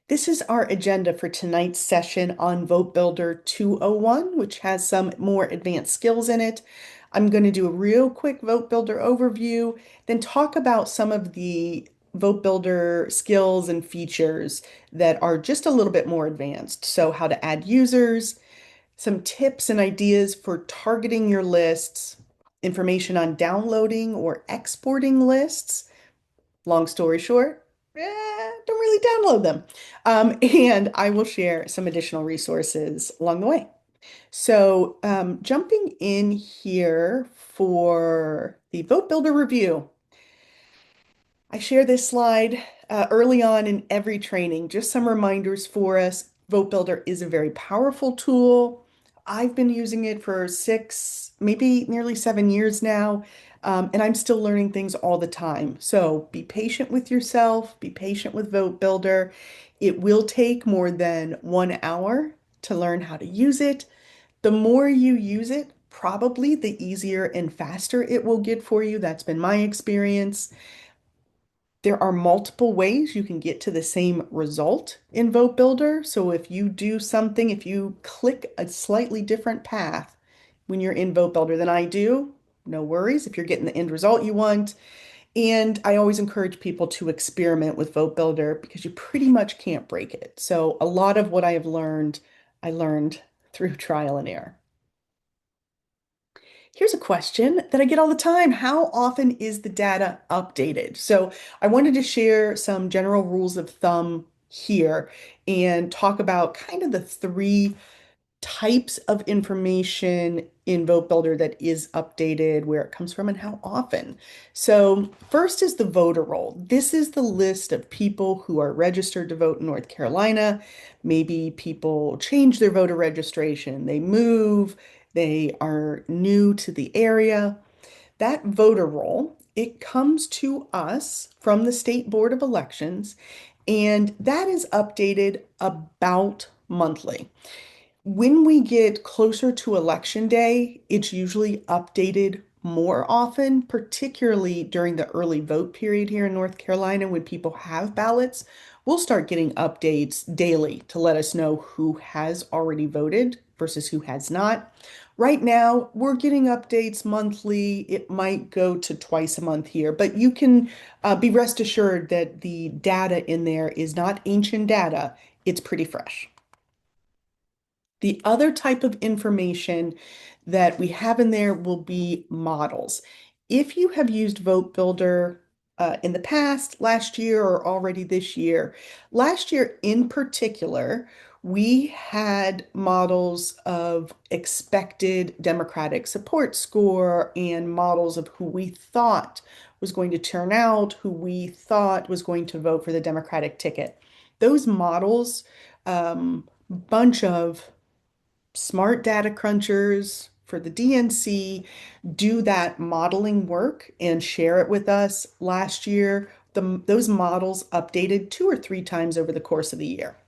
This is our agenda for tonight's session on Vote Builder 201, which has some more advanced skills in it. I'm going to do a real quick Vote Builder overview, then talk about some of the Vote Builder skills and features that are just a little bit more advanced. So, how to add users, some tips and ideas for targeting your lists, information on downloading or exporting lists. Long story short, don't really download them. And I will share some additional resources along the way. So, jumping in here for the Vote Builder review, I share this slide early on in every training, just some reminders for us. Vote Builder is a very powerful tool. I've been using it for 6, maybe nearly 7 years now, and I'm still learning things all the time. So be patient with yourself, be patient with Vote Builder. It will take more than 1 hour to learn how to use it. The more you use it, probably the easier and faster it will get for you. That's been my experience. There are multiple ways you can get to the same result in Vote Builder. So if you do something, if you click a slightly different path when you're in Vote Builder than I do, no worries if you're getting the end result you want. And I always encourage people to experiment with Vote Builder because you pretty much can't break it. So a lot of what I have learned, I learned through trial and error. Here's a question that I get all the time. How often is the data updated? So I wanted to share some general rules of thumb here and talk about kind of the three types of information in Vote Builder that is updated, where it comes from, and how often. So first is the voter roll. This is the list of people who are registered to vote in North Carolina. Maybe people change their voter registration, they move, they are new to the area. That voter roll, it comes to us from the State Board of Elections, and that is updated about monthly. When we get closer to election day, it's usually updated more often, particularly during the early vote period here in North Carolina when people have ballots. We'll start getting updates daily to let us know who has already voted versus who has not. Right now, we're getting updates monthly. It might go to twice a month here, but you can be rest assured that the data in there is not ancient data. It's pretty fresh. The other type of information that we have in there will be models. If you have used Vote Builder in the past, last year, or already this year, last year in particular, we had models of expected Democratic support score and models of who we thought was going to turn out, who we thought was going to vote for the Democratic ticket. Those models, bunch of smart data crunchers for the DNC do that modeling work and share it with us last year. Those models updated 2 or 3 times over the course of the year.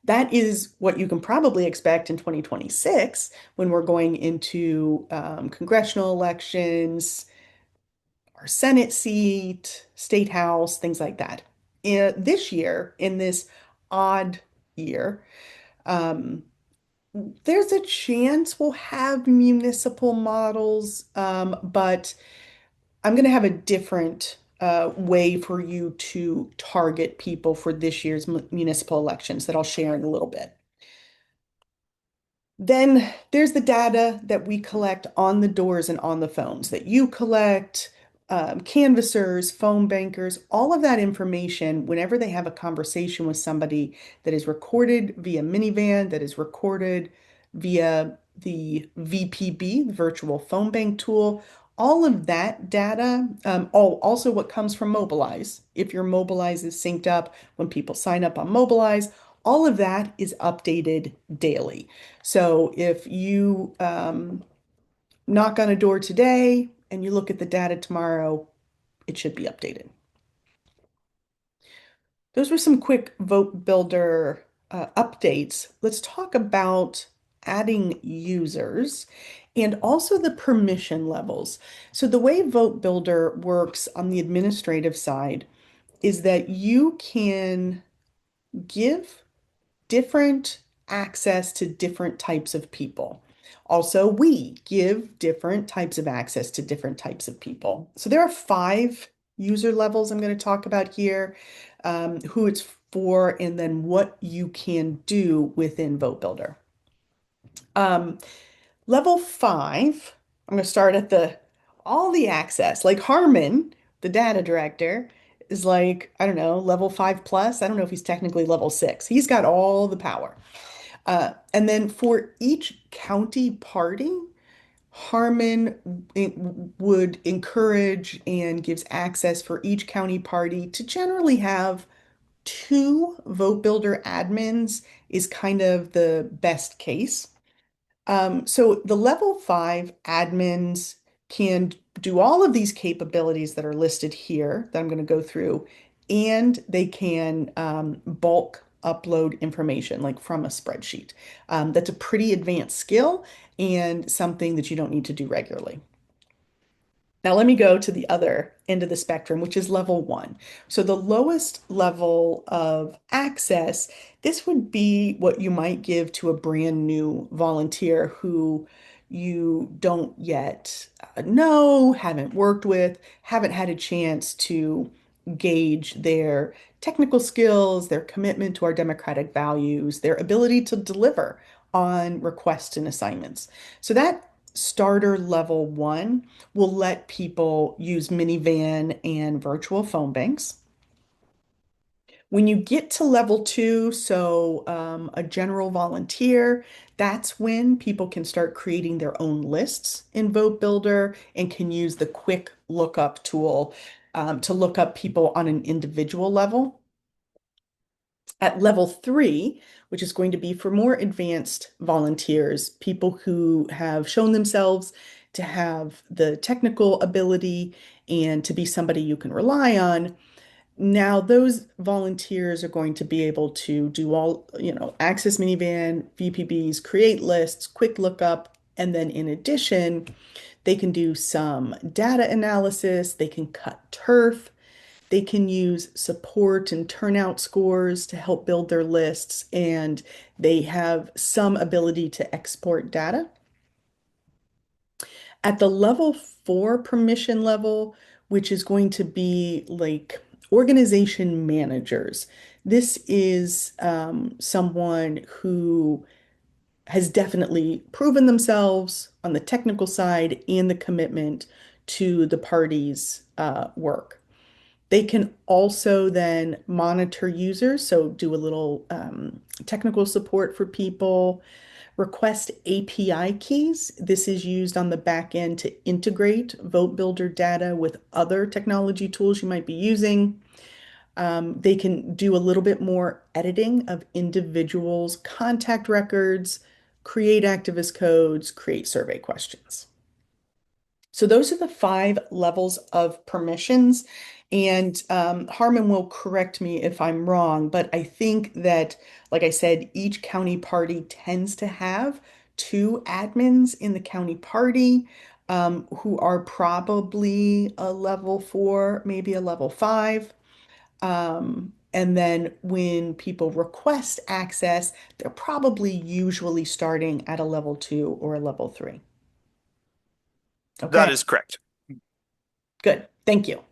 That is what you can probably expect in 2026 when we're going into congressional elections, our Senate seat, state house, things like that. This year, in this odd year, um, there's a chance we'll have municipal models, but I'm going to have a different way for you to target people for this year's municipal elections that I'll share in a little bit. Then there's the data that we collect on the doors and on the phones that you collect, canvassers, phone bankers, all of that information, whenever they have a conversation with somebody that is recorded via minivan, that is recorded via the VPB, the virtual phone bank tool, all of that data, also what comes from Mobilize. If your Mobilize is synced up, when people sign up on Mobilize, all of that is updated daily. So if you knock on a door today and you look at the data tomorrow, it should be updated. Those were some quick Vote Builder updates. Let's talk about adding users and also the permission levels. So the way Vote Builder works on the administrative side is that you can give different access to different types of people. Also, we give different types of access to different types of people. So there are five user levels I'm going to talk about here, who it's for, and then what you can do within VoteBuilder. Um, Level five, I'm going to start at the all the access. Like Harmon, the data director, is like, I don't know, level five plus. I don't know if he's technically level six. He's got all the power. And then for each county party, Harmon would encourage and gives access for each county party to generally have two vote builder admins is kind of the best case. So the level five admins can do all of these capabilities that are listed here that I'm going to go through, and they can bulk upload information like from a spreadsheet. That's a pretty advanced skill and something that you don't need to do regularly. Now, let me go to the other end of the spectrum, which is level one. So, the lowest level of access, this would be what you might give to a brand new volunteer who you don't yet know, haven't worked with, haven't had a chance to gauge their technical skills, their commitment to our democratic values, their ability to deliver on requests and assignments. So, that starter level one will let people use minivan and virtual phone banks. When you get to level two, so a general volunteer, that's when people can start creating their own lists in Vote Builder and can use the quick lookup tool to look up people on an individual level. At level three, which is going to be for more advanced volunteers, people who have shown themselves to have the technical ability and to be somebody you can rely on. Now, those volunteers are going to be able to do all, access minivan, VPBs, create lists, quick lookup, and then in addition, they can do some data analysis, they can cut turf, they can use support and turnout scores to help build their lists, and they have some ability to export data. At the level four permission level, which is going to be like organization managers, this is someone who has definitely proven themselves on the technical side and the commitment to the party's work. They can also then monitor users, so do a little technical support for people, request API keys. This is used on the back end to integrate Vote Builder data with other technology tools you might be using. They can do a little bit more editing of individuals' contact records, create activist codes, create survey questions. So those are the five levels of permissions. And Harmon will correct me if I'm wrong, but I think that, like I said, each county party tends to have two admins in the county party who are probably a level four, maybe a level five. And then when people request access, they're probably usually starting at a level two or a level three. That Okay, is correct. good. Thank you.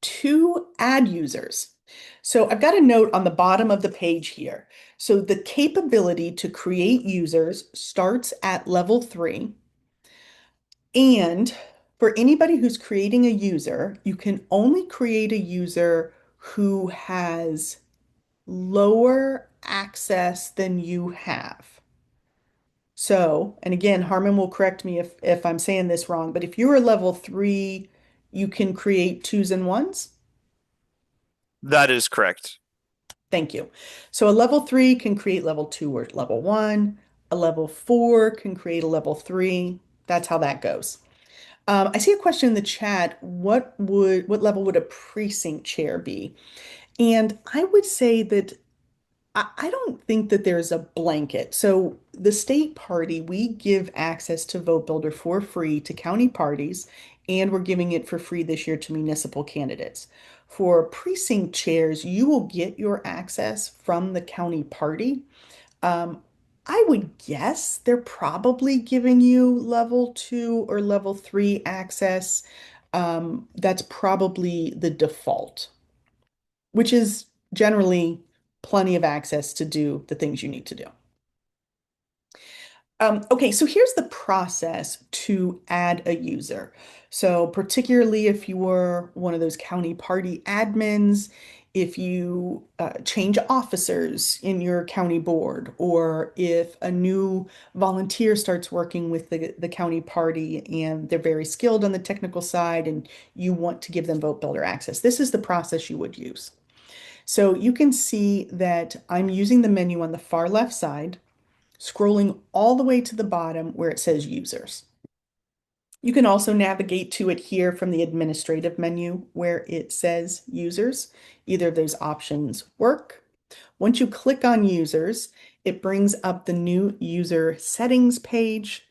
To add users. So I've got a note on the bottom of the page here. So the capability to create users starts at level three. And for anybody who's creating a user, you can only create a user who has lower access than you have. So, and again, Harmon will correct me if I'm saying this wrong, but if you're a level three, you can create twos and ones. That is correct. Thank you. So a level three can create level two or level one. A level four can create a level three. That's how that goes. I see a question in the chat. What level would a precinct chair be? And I would say that I don't think that there's a blanket. So the state party, we give access to Vote Builder for free to county parties and we're giving it for free this year to municipal candidates. For precinct chairs, you will get your access from the county party. Um, I would guess they're probably giving you level two or level three access. That's probably the default, which is generally plenty of access to do the things you need to do. Okay, so here's the process to add a user. So particularly if you were one of those county party admins, if you change officers in your county board, or if a new volunteer starts working with the county party and they're very skilled on the technical side and you want to give them Vote Builder access, this is the process you would use. So you can see that I'm using the menu on the far left side, scrolling all the way to the bottom where it says users. You can also navigate to it here from the administrative menu where it says users. Either of those options work. Once you click on users, it brings up the new user settings page.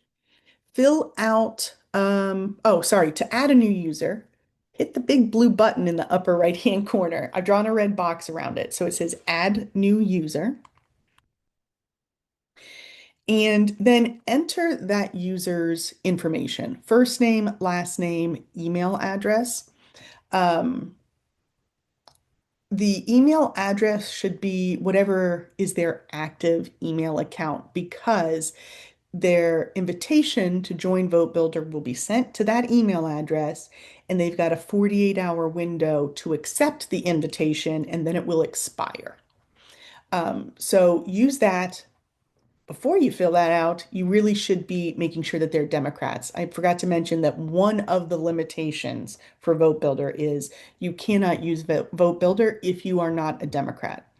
Fill out, oh, sorry, to add a new user, hit the big blue button in the upper right-hand corner. I've drawn a red box around it. So it says add new user. And then enter that user's information, first name, last name, email address. Um, the email address should be whatever is their active email account because their invitation to join Vote Builder will be sent to that email address, and they've got a 48-hour window to accept the invitation, and then it will expire. So use that before you fill that out, you really should be making sure that they're Democrats. I forgot to mention that one of the limitations for Vote Builder is you cannot use Vote Builder if you are not a Democrat.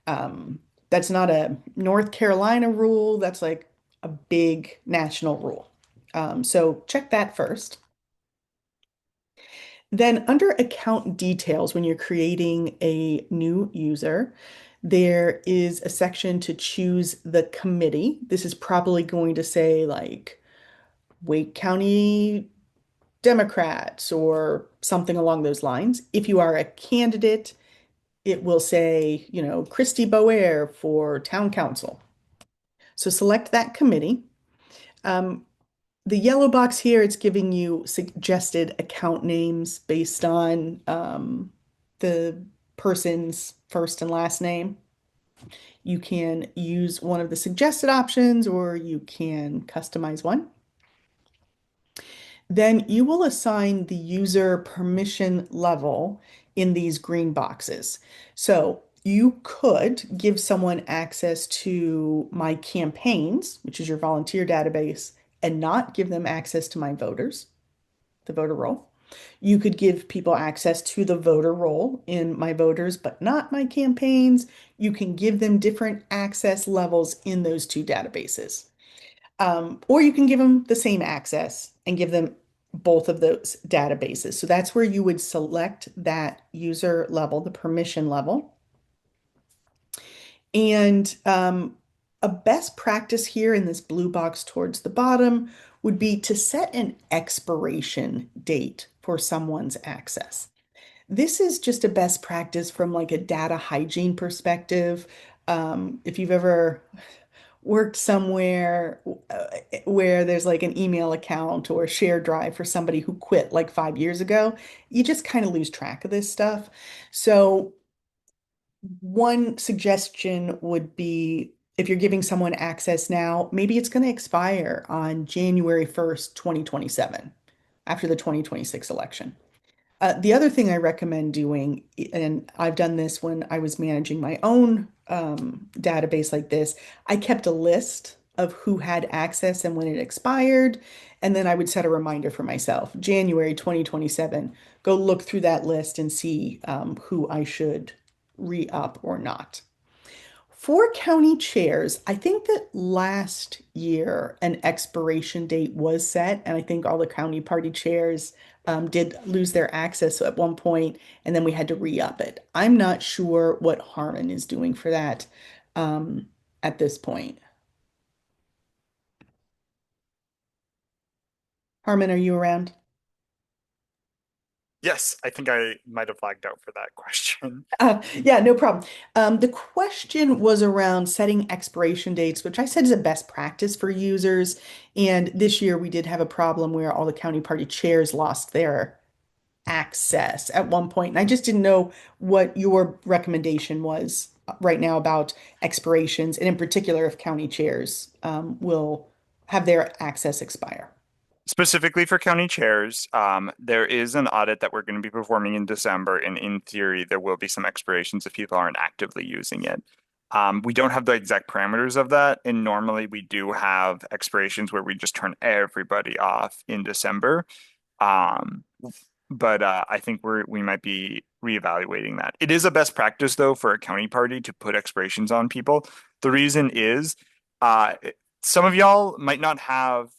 Um, that's not a North Carolina rule, that's like a big national rule. So check that first. Then under account details, when you're creating a new user, there is a section to choose the committee. This is probably going to say like Wake County Democrats or something along those lines. If you are a candidate, it will say, Christy Boer for town council. So select that committee. Um, The yellow box here, it's giving you suggested account names based on the person's first and last name. You can use one of the suggested options or you can customize one. Then you will assign the user permission level in these green boxes. So you could give someone access to my campaigns, which is your volunteer database, and not give them access to my voters, the voter roll. You could give people access to the voter roll in my voters, but not my campaigns. You can give them different access levels in those two databases. Or you can give them the same access and give them both of those databases. So that's where you would select that user level, the permission level. And a best practice here in this blue box towards the bottom would be to set an expiration date for someone's access. This is just a best practice from like a data hygiene perspective. If you've ever worked somewhere where there's like an email account or a shared drive for somebody who quit like 5 years ago, you just kind of lose track of this stuff. So one suggestion would be if you're giving someone access now, maybe it's going to expire on January 1st, 2027, after the 2026 election. The other thing I recommend doing, and I've done this when I was managing my own database like this, I kept a list of who had access and when it expired. And then I would set a reminder for myself, January 2027, go look through that list and see who I should re-up or not. For county chairs, I think that last year an expiration date was set, and I think all the county party chairs did lose their access at one point, and then we had to re-up it. I'm not sure what Harmon is doing for that um, at this point. Harmon, are you around? Yes, I think I might have flagged out for that question. Yeah, no problem. The question was around setting expiration dates, which I said is a best practice for users. And this year we did have a problem where all the county party chairs lost their access at one point. And I just didn't know what your recommendation was right now about expirations, and in particular, if county chairs will have their access expire. Specifically for county chairs, there is an audit that we're going to be performing in December, and in theory, there will be some expirations if people aren't actively using it. We don't have the exact parameters of that, and normally we do have expirations where we just turn everybody off in December. Um, but I think we might be reevaluating that. It is a best practice though for a county party to put expirations on people. The reason is, uh, some of y'all might not have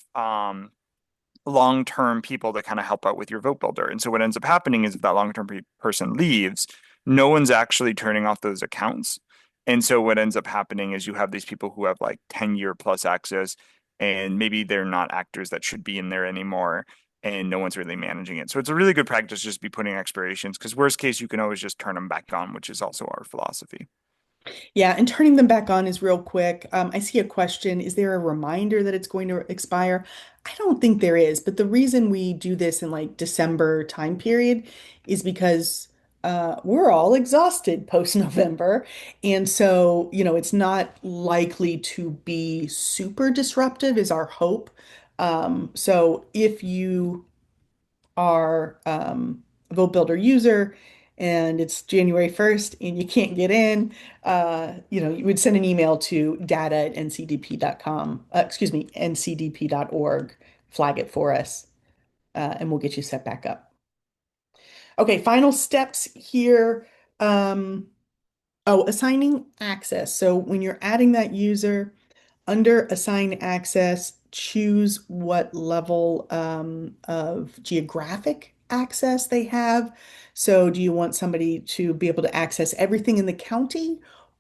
long-term people that kind of help out with your vote builder. And so what ends up happening is if that long-term person leaves, no one's actually turning off those accounts. And so what ends up happening is you have these people who have like 10-year plus access, and maybe they're not actors that should be in there anymore, and no one's really managing it. So it's a really good practice just be putting expirations, because worst case, you can always just turn them back on, which is also our philosophy. Yeah, and turning them back on is real quick. I see a question. Is there a reminder that it's going to expire? I don't think there is, but the reason we do this in like December time period is because we're all exhausted post-November. And so, it's not likely to be super disruptive, is our hope. So if you are a Vote Builder user and it's January 1st and you can't get in, you would send an email to data@ncdp.com, excuse me, ncdp.org, flag it for us, and we'll get you set back up. Okay, final steps here. Um, oh, assigning access. So when you're adding that user, under assign access, choose what level of geographic access they have. So, do you want somebody to be able to access everything in the county?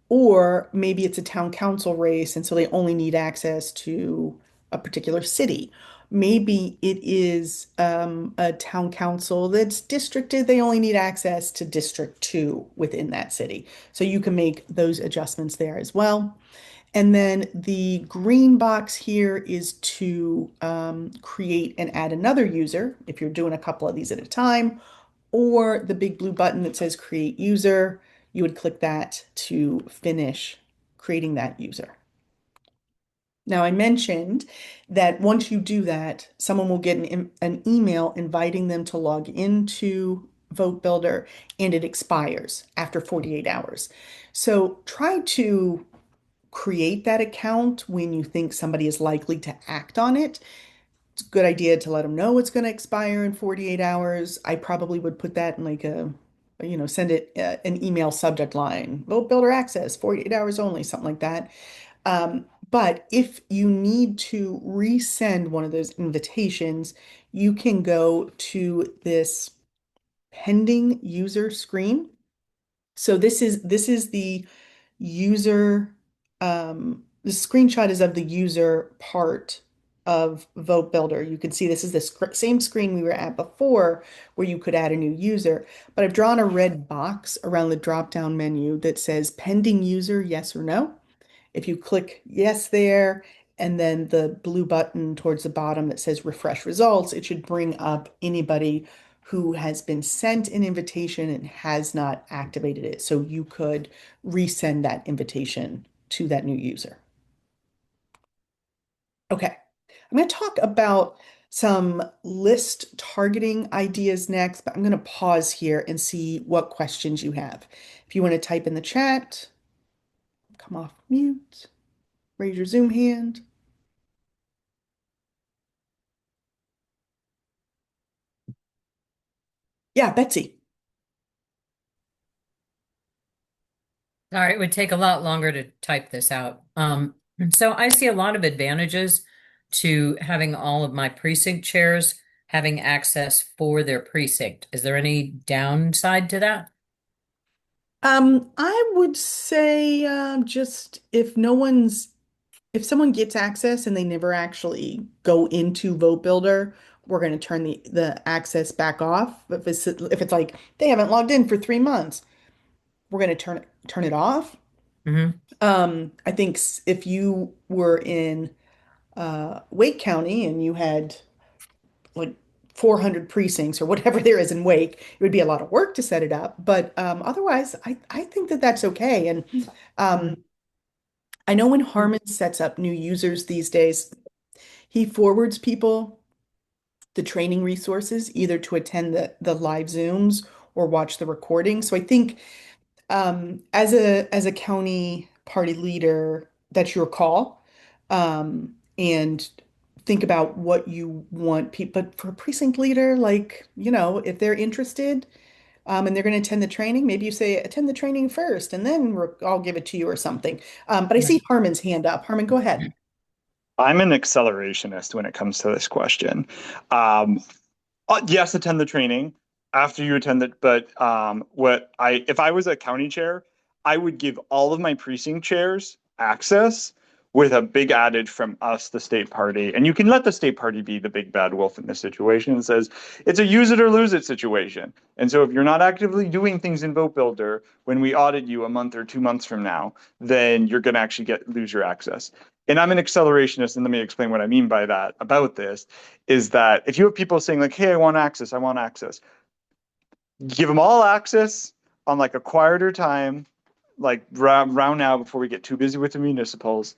Or maybe it's a town council race, and so they only need access to a particular city. Maybe it is a town council that's districted, they only need access to District 2 within that city. So, you can make those adjustments there as well. And then the green box here is to create and add another user if you're doing a couple of these at a time, or the big blue button that says create user, you would click that to finish creating that user. Now, I mentioned that once you do that, someone will get an email inviting them to log into Vote Builder, and it expires after 48 hours. So try to create that account when you think somebody is likely to act on it. It's a good idea to let them know it's going to expire in 48 hours. I probably would put that in like send it an email subject line, Vote Builder access, 48 hours only, something like that. But if you need to resend one of those invitations, you can go to this pending user screen. So this is the user, the screenshot is of the user part of Vote Builder. You can see this is the same screen we were at before where you could add a new user, but I've drawn a red box around the drop-down menu that says pending user, yes or no. If you click yes there, and then the blue button towards the bottom that says refresh results, it should bring up anybody who has been sent an invitation and has not activated it. So you could resend that invitation to that new user. Okay, I'm going to talk about some list targeting ideas next, but I'm going to pause here and see what questions you have. If you want to type in the chat, come off mute, raise your Zoom hand. Yeah, Betsy. Sorry, it would take a lot longer to type this out. So I see a lot of advantages to having all of my precinct chairs having access for their precinct. Is there any downside to that? I would say just if someone gets access and they never actually go into Vote Builder we're going to turn the access back off. If it's like they haven't logged in for 3 months, we're going to turn it off. Hmm. I think if you were in Wake County and you had like 400 precincts or whatever there is in Wake, it would be a lot of work to set it up. But otherwise, I think that that's okay. And um, I know when Harmon sets up new users these days, he forwards people the training resources either to attend the live Zooms or watch the recording. So I think as a county party leader, that's your call. And think about what you want people, but for a precinct leader, like, if they're interested, and they're going to attend the training, maybe you say attend the training first and then I'll give it to you or something. But I see Harmon's hand up. Harmon, go ahead. I'm an accelerationist when it comes to this question. Um, yes, attend the training after you attend it. But if I was a county chair, I would give all of my precinct chairs access with a big adage from us, the state party. And you can let the state party be the big bad wolf in this situation and says it's a use it or lose it situation. And so if you're not actively doing things in Votebuilder when we audit you a month or 2 months from now, then you're going to actually lose your access. And I'm an accelerationist, and let me explain what I mean by that about this is that if you have people saying like, hey, I want access, give them all access on like a quieter time, like round now before we get too busy with the municipals,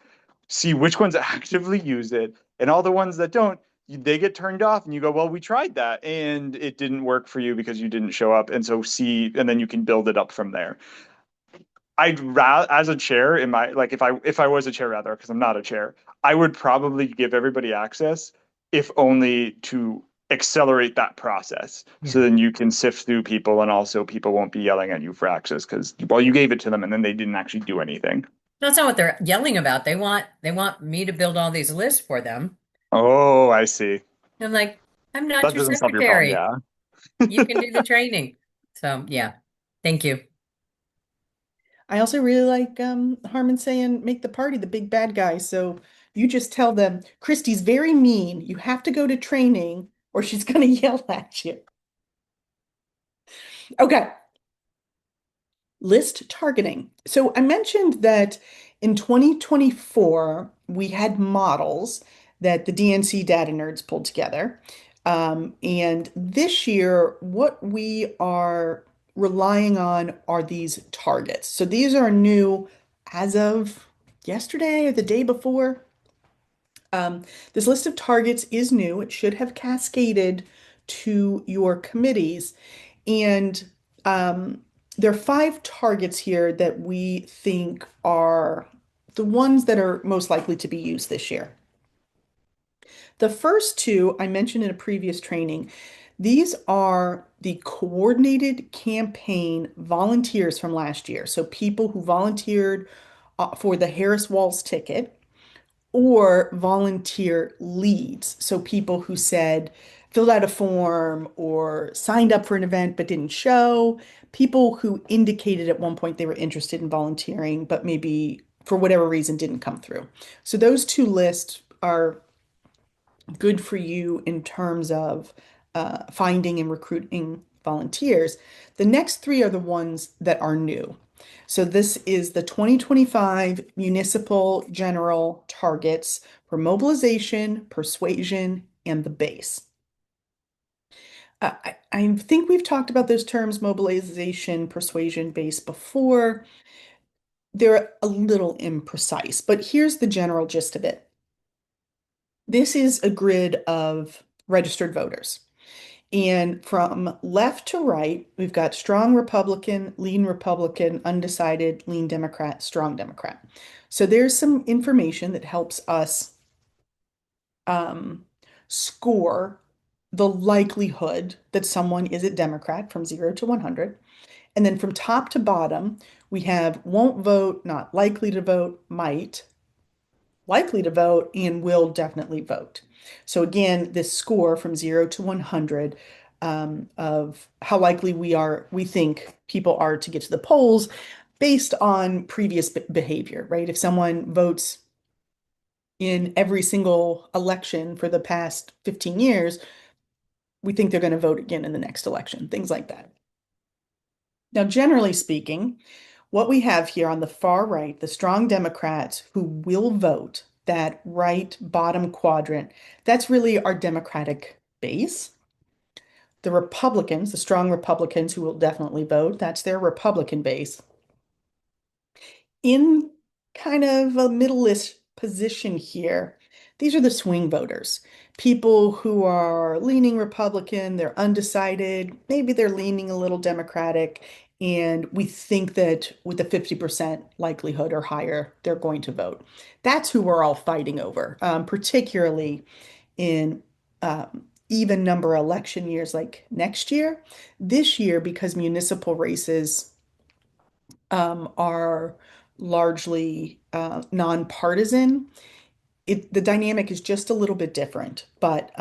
see which ones actively use it, and all the ones that don't, they get turned off and you go, well, we tried that and it didn't work for you because you didn't show up. And so and then you can build it up from there. I'd rather, as a chair, in my like, if I was a chair rather, because I'm not a chair, I would probably give everybody access, if only to accelerate that process. So Yeah. then you can sift through people, and also people won't be yelling at you for access because well, you gave it to them and then they didn't actually do anything. That's not what they're yelling about. They want me to build all these lists for them. Oh, I see. I'm like, I'm not That your doesn't solve your problem. secretary. Yeah. You can do the training. So yeah. Thank you. I also really like Harmon saying, make the party the big bad guy. So you just tell them, Christy's very mean. You have to go to training or she's going to yell at you. Okay, list targeting. So I mentioned that in 2024, we had models that the DNC data nerds pulled together. And this year, what we are relying on are these targets. So these are new as of yesterday or the day before. Um, this list of targets is new. It should have cascaded to your committees. And um, there are 5 targets here that we think are the ones that are most likely to be used this year. The first two I mentioned in a previous training. These are the coordinated campaign volunteers from last year. So people who volunteered for the Harris Walls ticket or volunteer leads. So people who said, filled out a form or signed up for an event but didn't show, people who indicated at one point they were interested in volunteering, but maybe for whatever reason didn't come through. So those two lists are good for you in terms of finding and recruiting volunteers. The next 3 are the ones that are new. So this is the 2025 municipal general targets for mobilization, persuasion, and the base. I think we've talked about those terms, mobilization, persuasion, base before. They're a little imprecise, but here's the general gist of it. This is a grid of registered voters. And from left to right, we've got strong Republican, lean Republican, undecided, lean Democrat, strong Democrat. So there's some information that helps us um, score the likelihood that someone is a Democrat from 0 to 100. And then from top to bottom, we have won't vote, not likely to vote, might, likely to vote, and will definitely vote. So again, this score from 0 to 100 of how likely we think people are to get to the polls based on previous behavior, right? If someone votes in every single election for the past 15 years, we think they're going to vote again in the next election, things like that. Now, generally speaking, what we have here on the far right, the strong Democrats who will vote, that right bottom quadrant, that's really our Democratic base. The Republicans, the strong Republicans who will definitely vote, that's their Republican base. In kind of a middle-ish position here, these are the swing voters, people who are leaning Republican, they're undecided, maybe they're leaning a little Democratic, and we think that with a 50% likelihood or higher, they're going to vote. That's who we're all fighting over, particularly in even number election years like next year. This year, because municipal races are largely nonpartisan, the dynamic is just a little bit different, but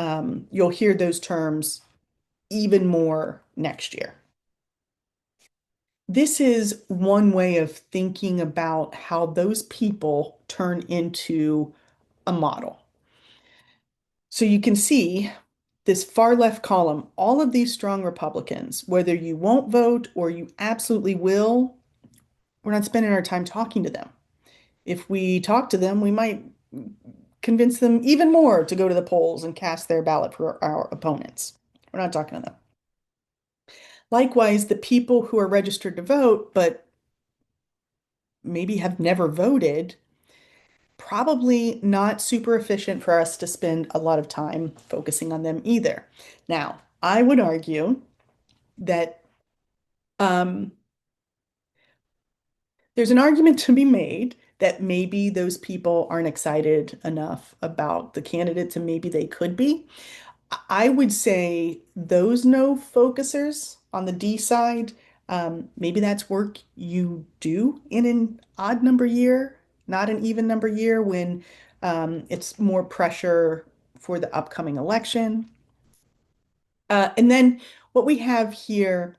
you'll hear those terms even more next year. This is one way of thinking about how those people turn into a model. So you can see this far left column, all of these strong Republicans, whether you won't vote or you absolutely will, we're not spending our time talking to them. If we talk to them, we might convince them even more to go to the polls and cast their ballot for our opponents. We're not talking to them. Likewise, the people who are registered to vote, but maybe have never voted, probably not super efficient for us to spend a lot of time focusing on them either. Now, I would argue that um, there's an argument to be made that maybe those people aren't excited enough about the candidates and maybe they could be. I would say those no focusers on the D side, maybe that's work you do in an odd number year, not an even number year when it's more pressure for the upcoming election. And then what we have here,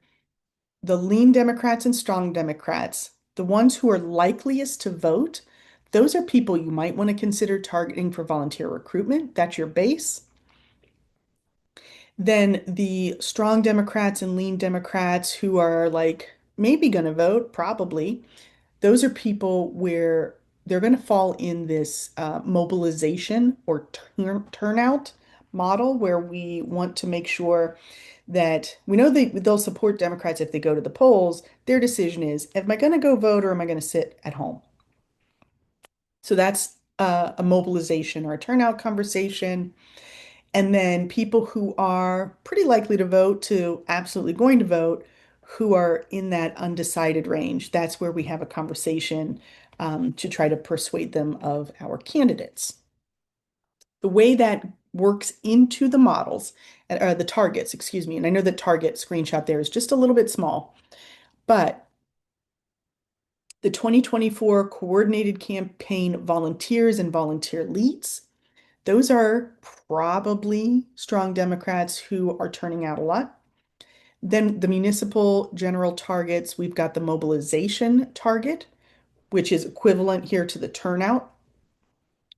the lean Democrats and strong Democrats, the ones who are likeliest to vote, those are people you might want to consider targeting for volunteer recruitment. That's your base. Then the strong Democrats and lean Democrats who are like maybe going to vote, probably, those are people where they're going to fall in this mobilization or turnout model where we want to make sure that we know they'll support Democrats if they go to the polls. Their decision is, am I going to go vote or am I going to sit at home? So that's a mobilization or a turnout conversation. And then people who are pretty likely to vote to absolutely going to vote, who are in that undecided range. That's where we have a conversation to try to persuade them of our candidates. The way that works into the models, the targets, excuse me, and I know the target screenshot there is just a little bit small, but the 2024 coordinated campaign volunteers and volunteer leads, those are probably strong Democrats who are turning out a lot. Then the municipal general targets, we've got the mobilization target, which is equivalent here to the turnout.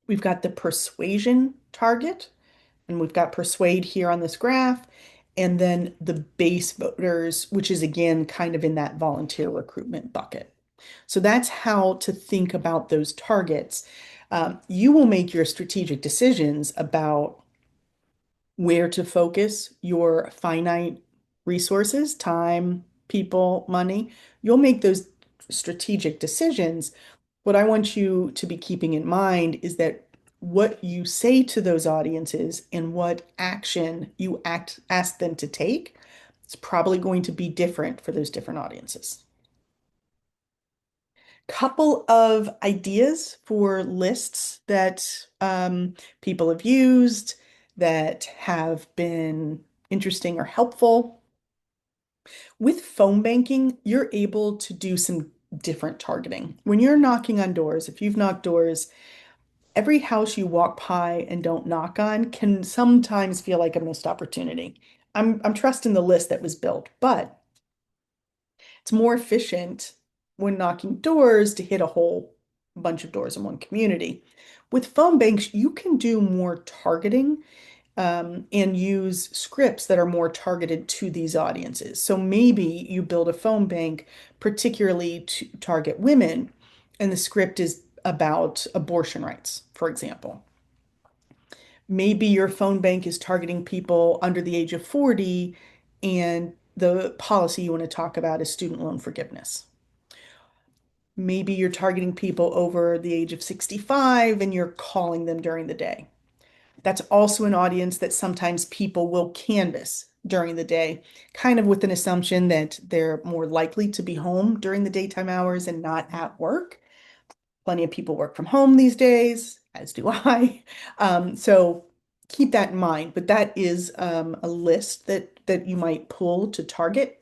We've got the persuasion target, and we've got persuade here on this graph. And then the base voters, which is again kind of in that volunteer recruitment bucket. So that's how to think about those targets. You will make your strategic decisions about where to focus your finite resources, time, people, money. You'll make those strategic decisions. What I want you to be keeping in mind is that what you say to those audiences and what action you ask them to take is probably going to be different for those different audiences. Couple of ideas for lists that people have used that have been interesting or helpful. With phone banking, you're able to do some different targeting. When you're knocking on doors, if you've knocked doors, every house you walk by and don't knock on can sometimes feel like a missed opportunity. I'm trusting the list that was built, but it's more efficient when knocking doors to hit a whole bunch of doors in one community. With phone banks, you can do more targeting and use scripts that are more targeted to these audiences. So maybe you build a phone bank particularly to target women, and the script is about abortion rights, for example. Maybe your phone bank is targeting people under the age of 40, and the policy you want to talk about is student loan forgiveness. Maybe you're targeting people over the age of 65 and you're calling them during the day. That's also an audience that sometimes people will canvas during the day, kind of with an assumption that they're more likely to be home during the daytime hours and not at work. Plenty of people work from home these days, as do I. So keep that in mind. But that is a list that you might pull to target.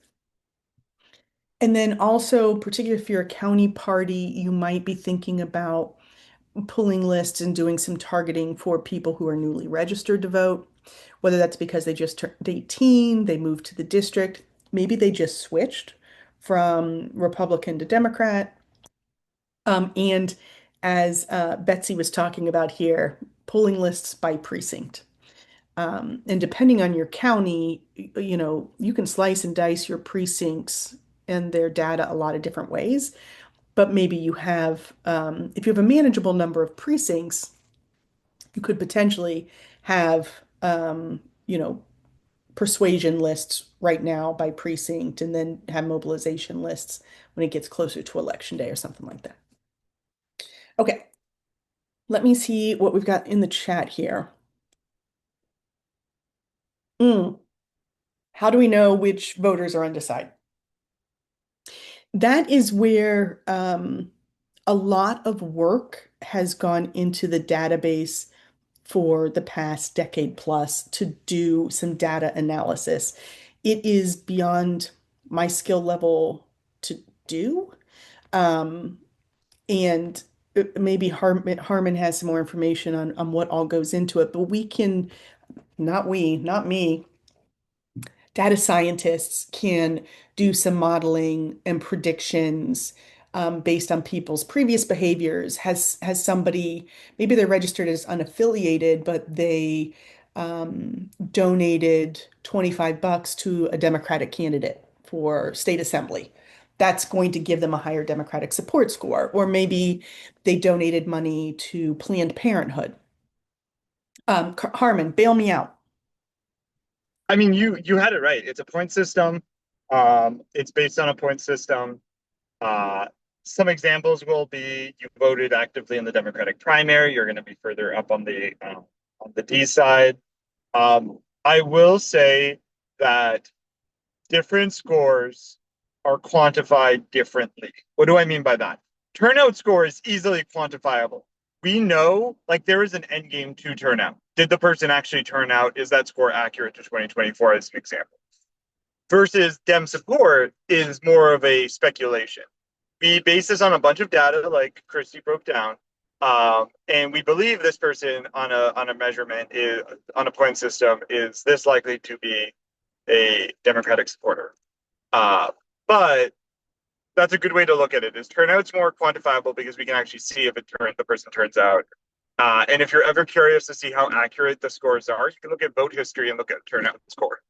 And then also, particularly if you're a county party, you might be thinking about pulling lists and doing some targeting for people who are newly registered to vote, whether that's because they just turned 18, they moved to the district, maybe they just switched from Republican to Democrat. And as Betsy was talking about here, polling lists by precinct. And depending on your county, you can slice and dice your precincts and their data a lot of different ways. But maybe if you have a manageable number of precincts, you could potentially have, you know, persuasion lists right now by precinct and then have mobilization lists when it gets closer to election day or something like that. Okay, let me see what we've got in the chat here. Mm, how do we know which voters are undecided? That is where a lot of work has gone into the database for the past decade plus to do some data analysis. It is beyond my skill level to do. Um, and maybe Harmon has some more information on what all goes into it, but not me, data scientists can do some modeling and predictions based on people's previous behaviors. Has somebody, maybe they're registered as unaffiliated, but they donated $25 to a Democratic candidate for state assembly. That's going to give them a higher Democratic support score. Or maybe they donated money to Planned Parenthood. Harmon, bail me out. I mean, you had it right. It's a point system. It's based on a point system. Uh, some examples will be you voted actively in the Democratic primary. You're going to be further up on the D side. I will say that different scores are quantified differently. What do I mean by that? Turnout score is easily quantifiable. We know, like, there is an end game to turnout. Did the person actually turn out? Is that score accurate to 2024 as an example? Versus Dem support is more of a speculation. We base this on a bunch of data, like Christy broke down, and we believe this person on a measurement is on a point system is this likely to be a Democratic supporter. Uh, but that's a good way to look at it. Is turnout's more quantifiable because we can actually see if the person turns out. And if you're ever curious to see how accurate the scores are, you can look at vote history and look at turnout score.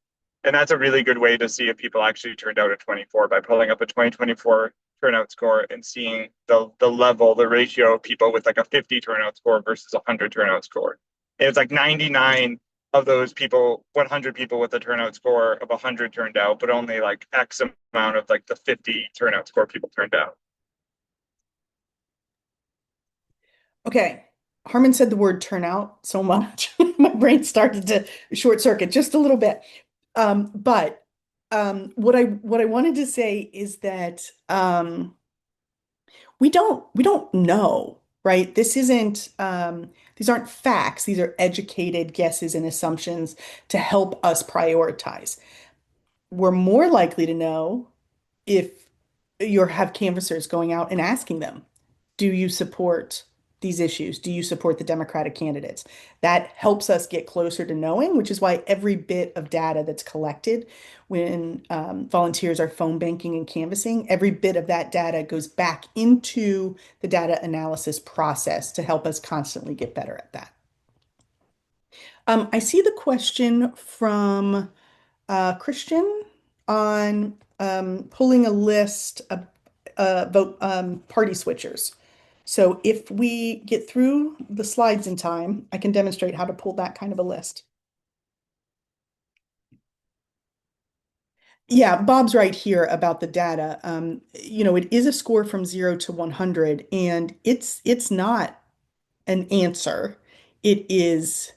And that's a really good way to see if people actually turned out at 24 by pulling up a 2024 turnout score and seeing the level, the ratio of people with like a 50 turnout score versus a 100 turnout score. And it's like 99 of those people, 100 people with a turnout score of 100 turned out, but only like X amount of like the 50 turnout score people turned out. Okay. Harmon said the word turnout so much. My brain started to short circuit just a little bit. But what I wanted to say is that we don't know, right? These aren't facts. These are educated guesses and assumptions to help us prioritize. We're more likely to know if you have canvassers going out and asking them, do you support these issues? Do you support the Democratic candidates? That helps us get closer to knowing, which is why every bit of data that's collected when volunteers are phone banking and canvassing, every bit of that data goes back into the data analysis process to help us constantly get better at that. I see the question from Christian on pulling a list of vote party switchers. So if we get through the slides in time, I can demonstrate how to pull that kind of a list. Yeah, Bob's right here about the data. It is a score from 0 to 100, and it's not an answer. It is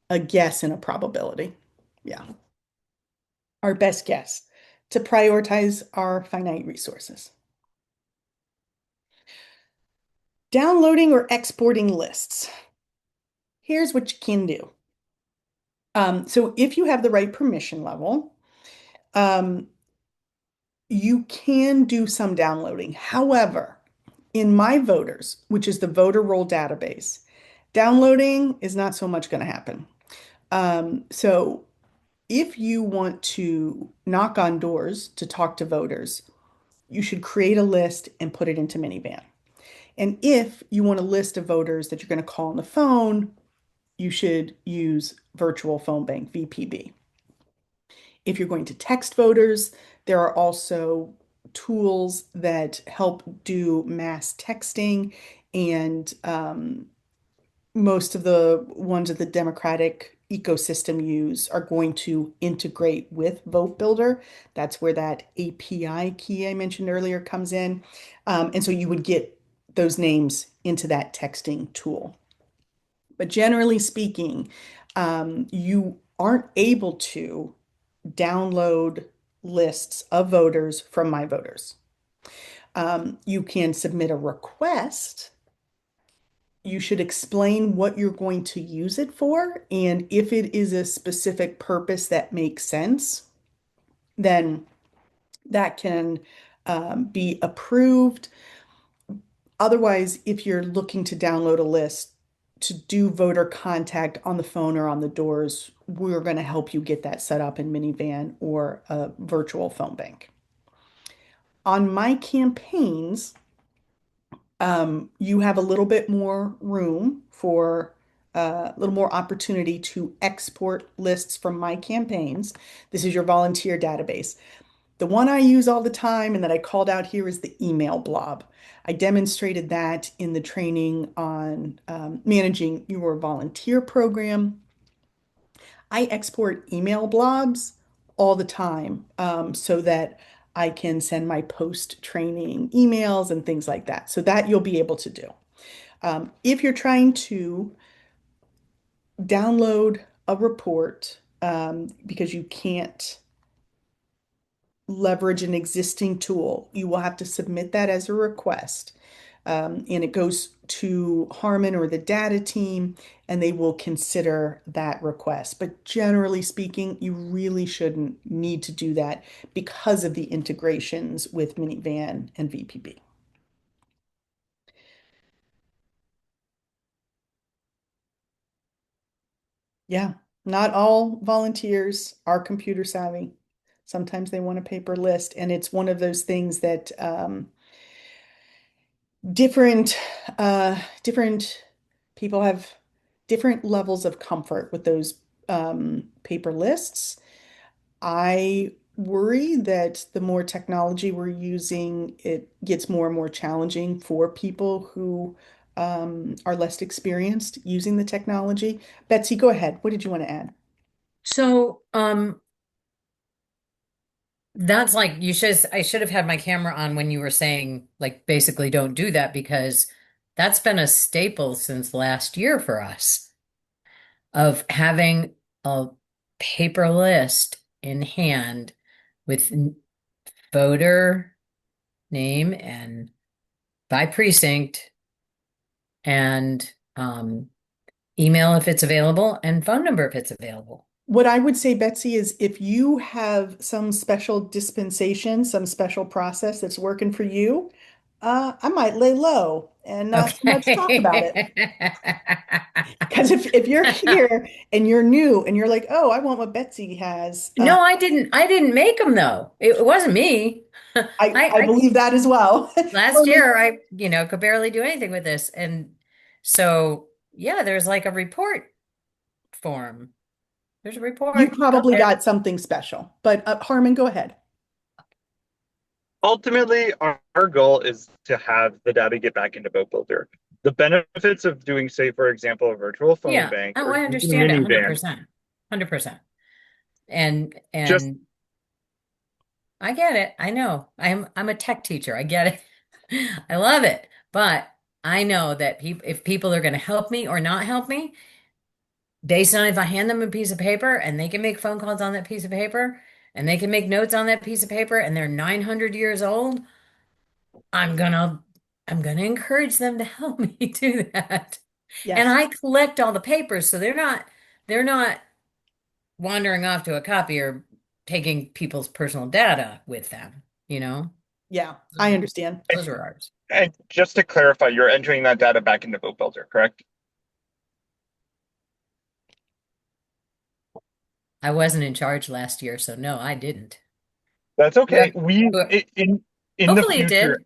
a guess and a probability. Yeah, our best guess to prioritize our finite resources. Downloading or exporting lists. Here's what you can do. So if you have the right permission level, um, you can do some downloading. However, in My Voters, which is the voter roll database, downloading is not so much going to happen. So if you want to knock on doors to talk to voters, you should create a list and put it into Minivan. And if you want a list of voters that you're going to call on the phone, you should use virtual phone bank, VPB. If you're going to text voters, there are also tools that help do mass texting, and most of the ones that the Democratic ecosystem use are going to integrate with Votebuilder. That's where that API key I mentioned earlier comes in. And so you would get those names into that texting tool. But generally speaking, you aren't able to download lists of voters from My Voters. You can submit a request. You should explain what you're going to use it for. And if it is a specific purpose that makes sense, then that can be approved. Otherwise, if you're looking to download a list to do voter contact on the phone or on the doors, we're going to help you get that set up in Minivan or a virtual phone bank. On My Campaigns, you have a little bit more room for a little more opportunity to export lists from My Campaigns. This is your volunteer database. The one I use all the time and that I called out here is the email blob. I demonstrated that in the training on managing your volunteer program. I export email blobs all the time so that I can send my post training emails and things like that. So that you'll be able to do. If you're trying to download a report because you can't leverage an existing tool, you will have to submit that as a request. And it goes to Harmon or the data team, and they will consider that request. But generally speaking, you really shouldn't need to do that because of the integrations with Minivan and VPB. Yeah, not all volunteers are computer savvy. Sometimes they want a paper list, and it's one of those things that different different people have different levels of comfort with those paper lists. I worry that the more technology we're using, it gets more and more challenging for people who are less experienced using the technology. Betsy, go ahead. What did you want to add? So, that's like I should have had my camera on when you were saying like basically don't do that because that's been a staple since last year for us of having a paper list in hand with voter name and by precinct and email if it's available and phone number if it's available. What I would say, Betsy, is if you have some special dispensation, some special process that's working for you, I might lay low and not so much talk about it. Okay. Because if you're here and you're new and you're like, oh, I want what Betsy has, No, I didn't make them though. It wasn't me. I I believe that as well. last year I could barely do anything with this. And so, yeah, there's like a report form. There's a You report out probably there. got something special, but Harmon, go ahead. Ultimately, our goal is to have the data get back into Votebuilder. The benefits of doing, say, for example, a virtual phone Yeah. bank Oh, or I using understand it minivan, 100%. 100%. And just and I get it. I know. I'm a tech teacher. I get it. I love it. But I know that people if people are going to help me or not help me, based on if I hand them a piece of paper and they can make phone calls on that piece of paper and they can make notes on that piece of paper and they're 900 years old, I'm gonna I'm gonna encourage them to help me do that. And Yes. I collect all the papers, so they're not wandering off to a copier taking people's personal data with them, you know? Yeah, I understand. Those are ours. and just to clarify, you're entering that data back into Votebuilder, correct? I wasn't in charge last year, so no, I didn't. That's okay. Whoever, whoever, In the hopefully it future, did.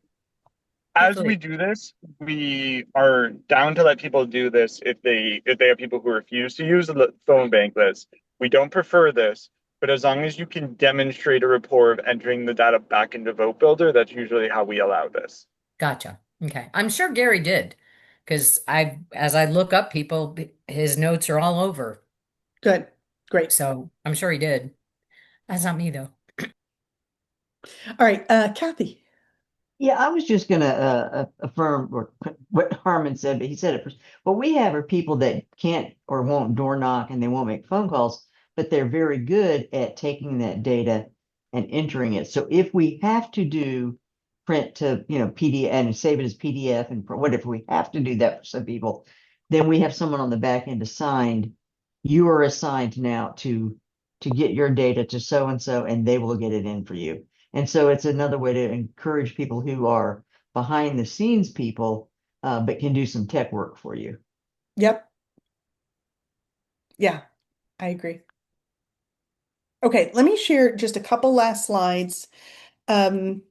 as Hopefully we it do this, we are down to let people do this if they have people who refuse to use the phone bank list. We don't prefer this, but as long as you can demonstrate a rapport of entering the data back into Vote Builder, that's usually how we allow this. Gotcha. Okay. I'm sure Gary did because as I look up people, his notes are all over. Good. Great. So I'm sure he did. That's not me though. All right, Kathy. Yeah, I was just going to affirm what Harmon said, but he said it first. What we have are people that can't or won't door knock and they won't make phone calls, but they're very good at taking that data and entering it. So if we have to do print to, PDF and save it as PDF and what if we have to do that for some people, then we have someone on the back end assigned. You are assigned now to get your data to so and so, and they will get it in for you. And so it's another way to encourage people who are behind the scenes people, but can do some tech work for you. Yep. Yeah, I agree. Okay, let me share just a couple last slides. Um,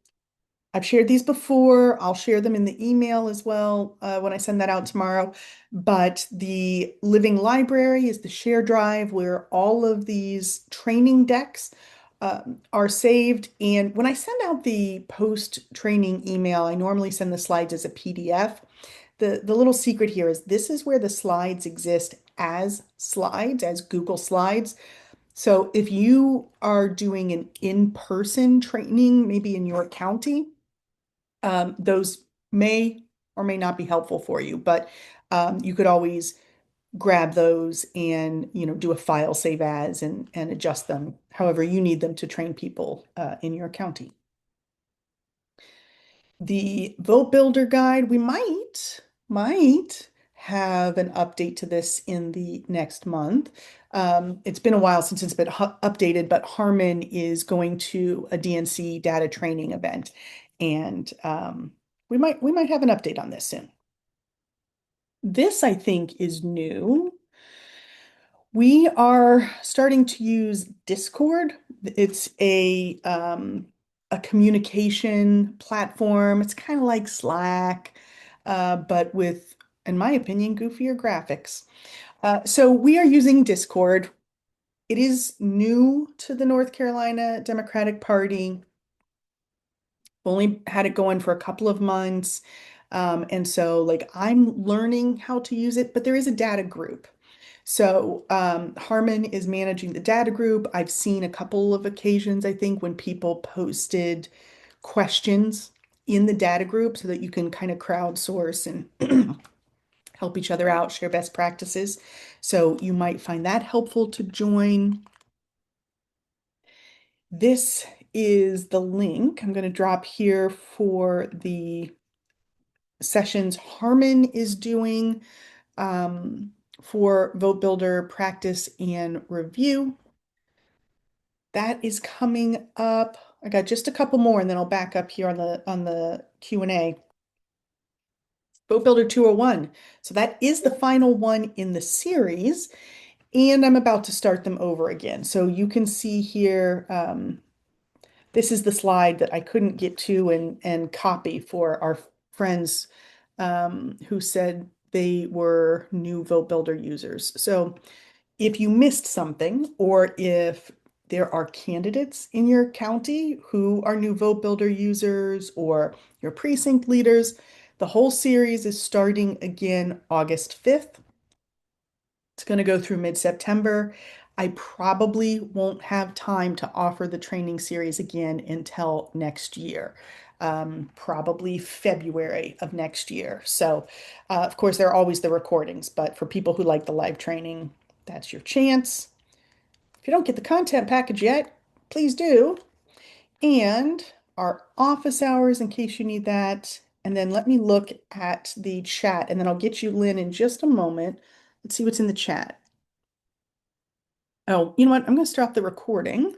I've shared these before. I'll share them in the email as well when I send that out tomorrow. But the Living Library is the share drive where all of these training decks are saved. And when I send out the post-training email, I normally send the slides as a PDF. The little secret here is this is where the slides exist as slides, as Google Slides. So if you are doing an in-person training, maybe in your county, those may or may not be helpful for you, but you could always grab those and do a file save as and adjust them however you need them to train people in your county. The Vote Builder guide, we might have an update to this in the next month. It's been a while since it's been updated, but Harmon is going to a DNC data training event, and we might have an update on this soon. This, I think, is new. We are starting to use Discord. It's a communication platform. It's kind of like Slack, but with, in my opinion, goofier graphics. So we are using Discord. It is new to the North Carolina Democratic Party. Only had it going for a couple of months. And so like I'm learning how to use it, but there is a data group. So Harmon is managing the data group. I've seen a couple of occasions, I think, when people posted questions in the data group so that you can kind of crowdsource and help each other out, share best practices. So you might find that helpful to join. This is the link I'm going to drop here for the sessions Harmon is doing for Vote Builder practice and review. That is coming up. I got just a couple more and then I'll back up here on the Q&A. Vote Builder 201. So that is the final one in the series, and I'm about to start them over again. So you can see here, this is the slide that I couldn't get to and copy for our friends who said they were new Vote Builder users. So If you missed something, or if there are candidates in your county who are new Vote Builder users or your precinct leaders, the whole series is starting again August 5th. It's going to go through mid-September. I probably won't have time to offer the training series again until next year, probably February of next year. So, of course, there are always the recordings, but for people who like the live training, that's your chance. If you don't get the content package yet, please do. And our office hours, in case you need that. And then let me look at the chat, and then I'll get you Lynn in just a moment. Let's see what's in the chat. Oh, you know what? I'm going to stop the recording.